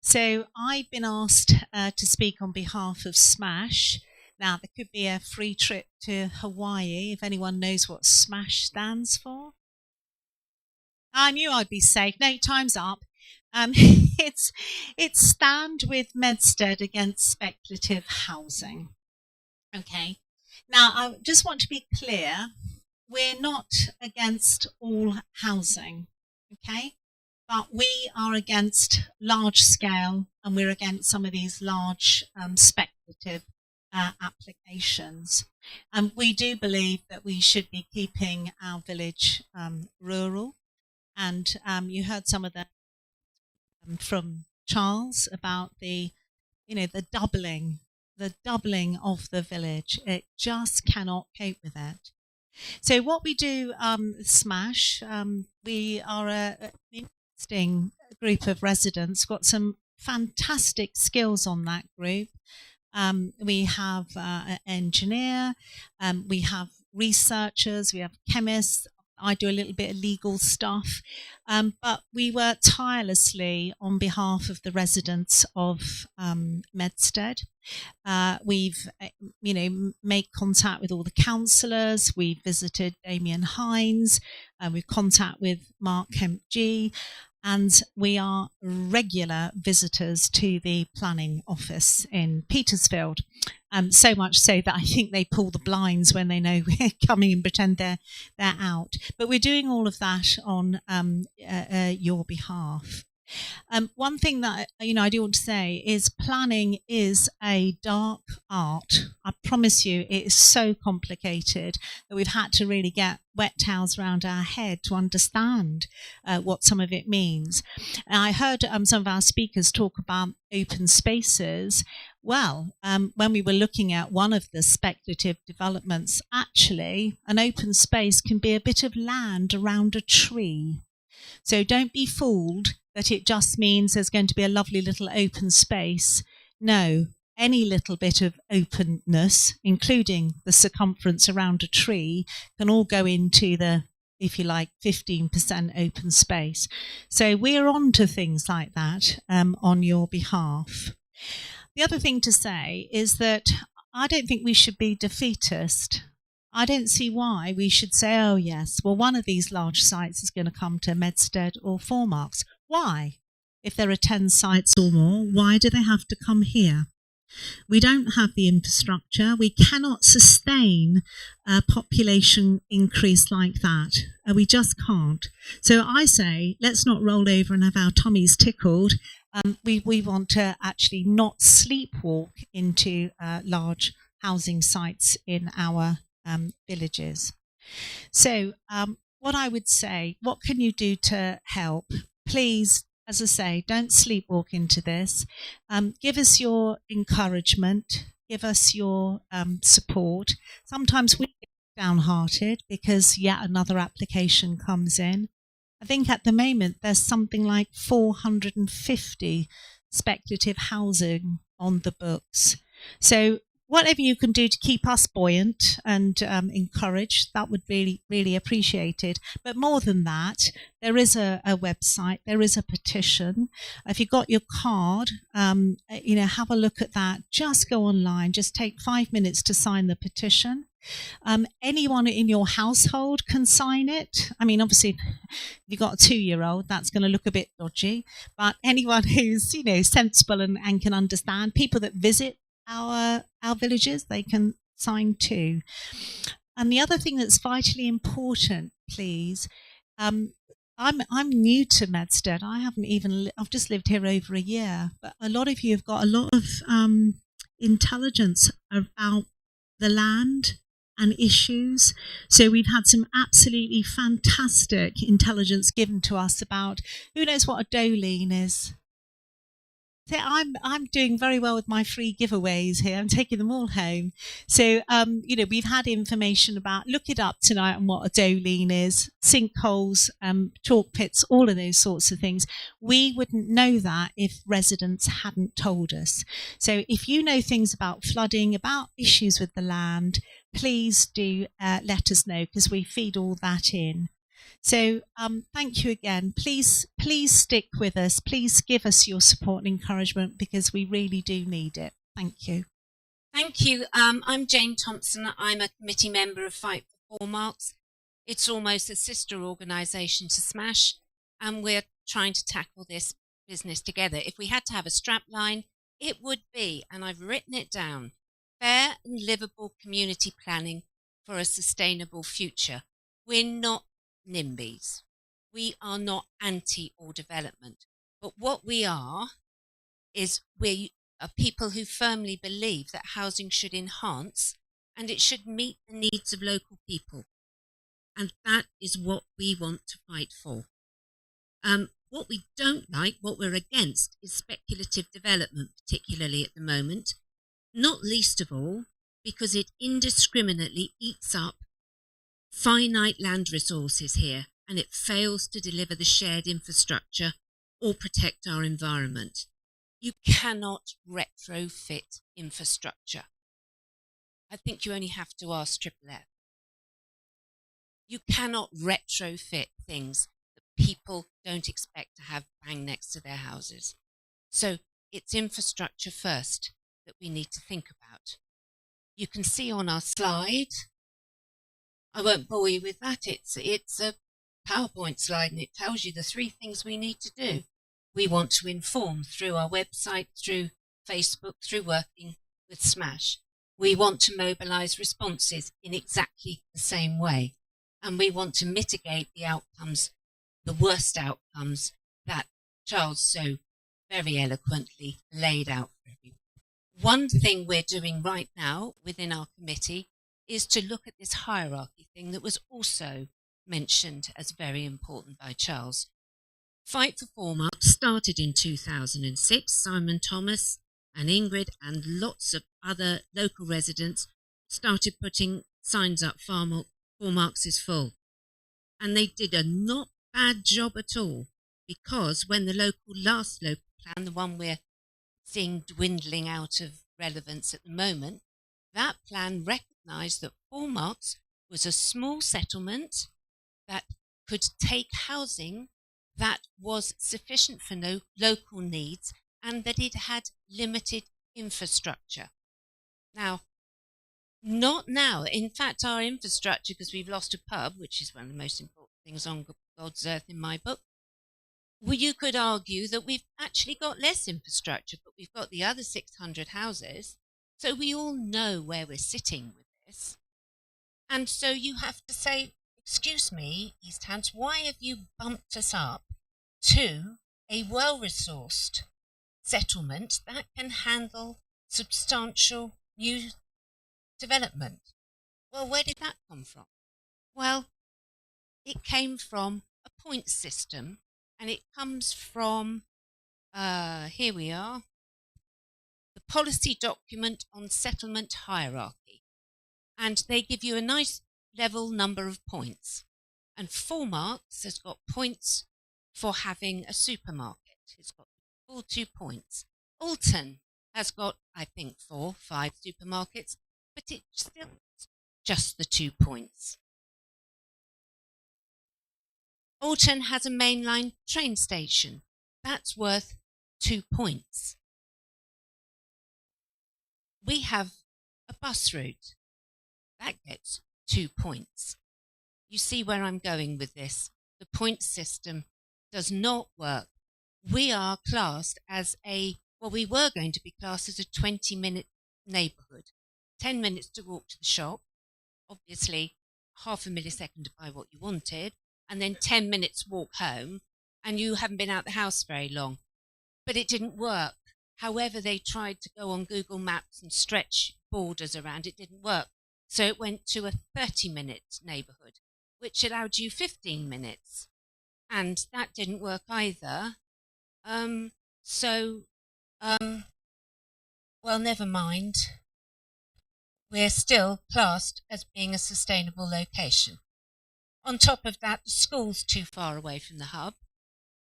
So I've been asked to speak on behalf of SMASH. Now, there could be a free trip to Hawaii if anyone knows what SMASH stands for. I knew I'd be safe. No, time's up. It's Stand with Medstead against speculative housing. Okay. Now, I just want to be clear. We're not against all housing. Okay. But we are against large scale, and we're against some of these large speculative applications. And we do believe that we should be keeping our village rural. And you heard some of them from Charles about the doubling of the village. It just cannot cope with it. So what we do, SMASH, we are an interesting group of residents, got some fantastic skills on that group. We have an engineer, we have researchers, we have chemists. I do a little bit of legal stuff, but we work tirelessly on behalf of the residents of Medstead. We've, made contact with all the councillors. We visited Damien Hines. We've contact with Mark Kemp G. And we are regular visitors to the planning office in Petersfield. So much so that I think they pull the blinds when they know we're coming and pretend they're out. But we're doing all of that on your behalf. One thing that I do want to say is planning is a dark art. I promise you, it is so complicated that we've had to really get wet towels around our head to understand what some of it means. And I heard some of our speakers talk about open spaces. Well, when we were looking at one of the speculative developments, actually, an open space can be a bit of land around a tree. So don't be fooled that it just means there's going to be a lovely little open space. No, any little bit of openness, including the circumference around a tree, can all go into the, if you like, 15% open space. So we're on to things like that on your behalf. The other thing to say is that I don't think we should be defeatist. I don't see why we should say, oh yes, well, one of these large sites is going to come to Medstead or Fourmarks. Why? If there are 10 sites or more, why do they have to come here? We don't have the infrastructure. We cannot sustain a population increase like that. We just can't. So I say, let's not roll over and have our tummies tickled. We want to actually not sleepwalk into large housing sites in our villages. So what I would say, what can you do to help? Please, as I say, don't sleepwalk into this. Give us your encouragement. Give us your support. Sometimes we get downhearted because yet another application comes in. I think at the moment there's something like 450 speculative housing on the books. So whatever you can do to keep us buoyant and encouraged, that would be really appreciated. But more than that, there is a website, there is a petition. If you've got your card, have a look at that. Just go online, just take 5 minutes to sign the petition. Anyone in your household can sign it. I mean, obviously, if you've got a 2-year-old, that's going to look a bit dodgy. But anyone who's, sensible and can understand, people that visit our villages, they can sign too. And the other thing that's vitally important, please, I'm new to Medstead. I've just lived here over a year, but a lot of you have got a lot of intelligence about the land and issues. So we've had some absolutely fantastic intelligence given to us about who knows what a doline is. So I'm doing very well with my free giveaways here. I'm taking them all home. So, we've had information about, look it up tonight on what a doline is, sinkholes, chalk pits, all of those sorts of things. We wouldn't know that if residents hadn't told us. So if you know things about flooding, about issues with the land, please do let us know, because we feed all that in. So thank you again. Please stick with us. Please give us your support and encouragement because we really do need it. Thank you. Thank you. I'm Jane Thompson. I'm a committee member of Fight for 4 Marks. It's almost a sister organisation to Smash, and we're trying to tackle this business together. If we had to have a strap line, it would be, and I've written it down, fair and livable community planning for a sustainable future. We're not NIMBYs. We are not anti all development. But what we are is we are people who firmly believe that housing should enhance and it should meet the needs of local people. And that is what we want to fight for. What we don't like, what we're against, is speculative development, particularly at the moment, not least of all because it indiscriminately eats up finite land resources here, and it fails to deliver the shared infrastructure or protect our environment. You cannot retrofit infrastructure. I think you only have to ask Triple F. You cannot retrofit things that people don't expect to have bang next to their houses. So it's infrastructure first that we need to think about. You can see on our slide, I won't bore you with that, it's a PowerPoint slide and it tells you the 3 things we need to do. We want to inform through our website, through Facebook, through working with Smash. We want to mobilise responses in exactly the same way. And we want to mitigate the outcomes, the worst outcomes that Charles so very eloquently laid out for you. One thing we're doing right now within our committee is to look at this hierarchy thing that was also mentioned as very important by Charles. Fight for 4 Marks started in 2006. Simon Thomas and Ingrid and lots of other local residents started putting signs up, 4 Marks is full. And they did a not bad job at all, because when the last local plan, the one we're seeing dwindling out of relevance at the moment, that plan recognised that 4 Marks was a small settlement that could take housing that was sufficient for local needs and that it had limited infrastructure. Now, not now. In fact, our infrastructure, because we've lost a pub, which is one of the most important things on God's earth in my book, well, you could argue that we've actually got less infrastructure, but we've got the other 600 houses. So we all know where we're sitting with this. And so you have to say, excuse me, East Hants, why have you bumped us up to a well-resourced settlement that can handle substantial new development? Well, where did that come from? Well, it came from a point system, and it comes from, here we are, the policy document on settlement hierarchy. And they give you a nice level number of points. And 4 Marks has got points for having a supermarket. It's got full 2 points. Alton has got, I think, 4, 5 supermarkets, but it's still just the 2 points. Alton has a mainline train station. That's worth 2 points. We have a bus route. That gets 2 points. You see where I'm going with this. The point system does not work. We are classed as we were going to be classed as a 20-minute neighbourhood. 10 minutes to walk to the shop, obviously half a millisecond to buy what you wanted, and then 10 minutes walk home, and you haven't been out the house very long. But it didn't work. However they tried to go on Google Maps and stretch borders around, it didn't work. So it went to a 30-minute neighbourhood, which allowed you 15 minutes. And that didn't work either. Well, never mind. We're still classed as being a sustainable location. On top of that, the school's too far away from the hub.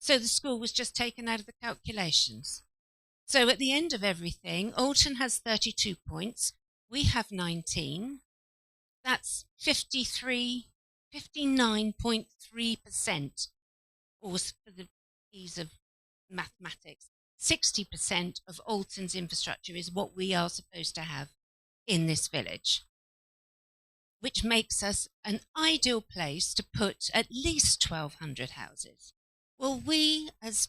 So the school was just taken out of the calculations. So at the end of everything, Alton has 32 points. We have 19. That's 53 59.3%, or for the ease of mathematics, 60% of Alton's infrastructure is what we are supposed to have in this village, which makes us an ideal place to put at least 1,200 houses. Well, we as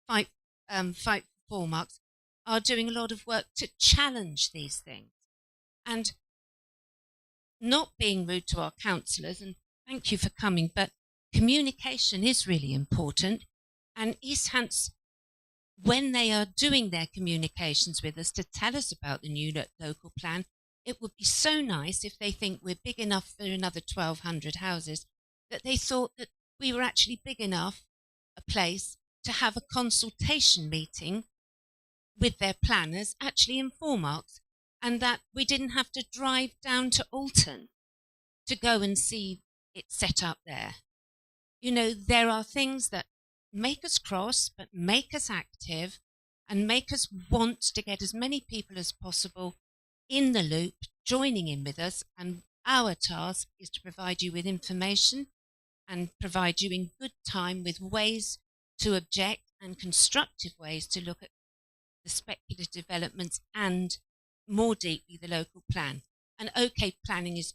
Fight for 4 Marks are doing a lot of work to challenge these things, and not being rude to our councillors, and thank you for coming, but communication is really important. And East Hants, when they are doing their communications with us to tell us about the new local plan, it would be so nice if they think we're big enough for another 1,200 houses, that they thought that we were actually big enough a place to have a consultation meeting with their planners actually in 4 Marks, and that we didn't have to drive down to Alton to go and see it set up there. You know, there are things that make us cross, but make us active and make us want to get as many people as possible in the loop, joining in with us. And our task is to provide you with information and provide you in good time with ways to object and constructive ways to look at the speculative developments and more deeply the local plan. And okay, planning is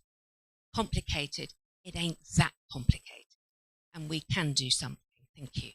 complicated. It ain't that complicated, and we can do something. Thank you.